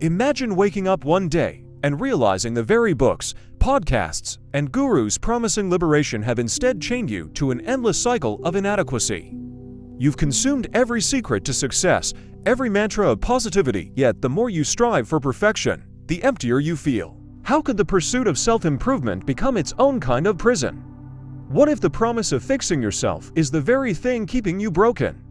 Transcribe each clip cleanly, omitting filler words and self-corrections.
Imagine waking up one day and realizing the very books, podcasts, and gurus promising liberation have instead chained you to an endless cycle of inadequacy. You've consumed every secret to success, every mantra of positivity, yet the more you strive for perfection, the emptier you feel. How could the pursuit of self-improvement become its own kind of prison? What if the promise of fixing yourself is the very thing keeping you broken?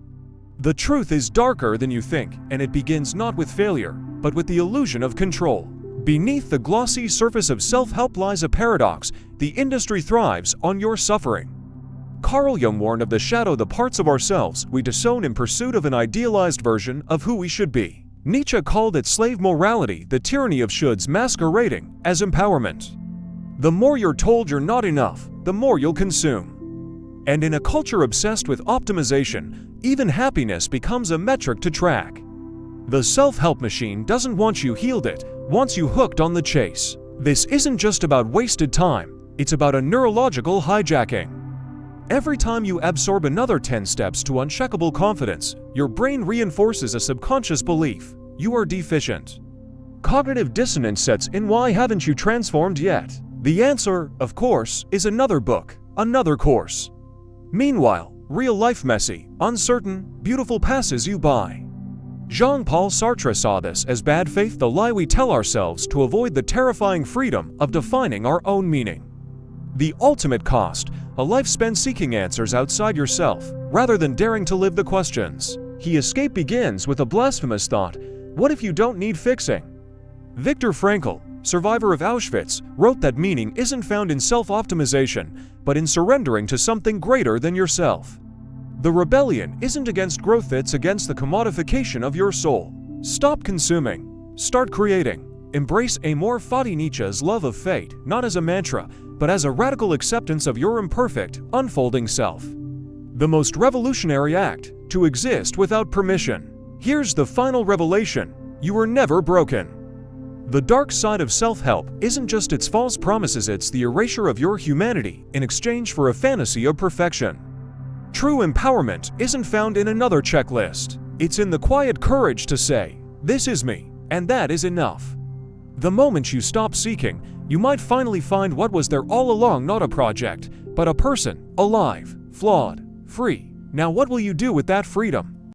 The truth is darker than you think, and it begins not with failure, but with the illusion of control. Beneath the glossy surface of self-help lies a paradox. The industry thrives on your suffering. Carl Jung warned of the shadow, the parts of ourselves we disown in pursuit of an idealized version of who we should be. Nietzsche called it slave morality, the tyranny of shoulds masquerading as empowerment. The more you're told you're not enough, the more you'll consume. And in a culture obsessed with optimization, even happiness becomes a metric to track. The self-help machine doesn't want you healed, it wants you hooked on the chase. This isn't just about wasted time, it's about a neurological hijacking. Every time you absorb another 10 steps to uncheckable confidence, your brain reinforces a subconscious belief: you are deficient. Cognitive dissonance sets in. Why haven't you transformed yet? The answer, of course, is another book, another course. Meanwhile, real life messy, uncertain, beautiful passes you by. Jean-Paul Sartre saw this as bad faith, the lie we tell ourselves to avoid the terrifying freedom of defining our own meaning. The ultimate cost, a life spent seeking answers outside yourself, rather than daring to live the questions. Escape begins with a blasphemous thought: what if you don't need fixing? Viktor Frankl, survivor of Auschwitz, wrote that meaning isn't found in self-optimization, but in surrendering to something greater than yourself. The rebellion isn't against growth, it's against the commodification of your soul. Stop consuming. Start creating. Embrace amor fati, Nietzsche's love of fate, not as a mantra, but as a radical acceptance of your imperfect, unfolding self. The most revolutionary act: to exist without permission. Here's the final revelation: you were never broken. The dark side of self-help isn't just its false promises, it's the erasure of your humanity in exchange for a fantasy of perfection. True empowerment isn't found in another checklist. It's in the quiet courage to say, "This is me, and that is enough." The moment you stop seeking, you might finally find what was there all along: not a project, but a person, alive, flawed, free. Now what will you do with that freedom?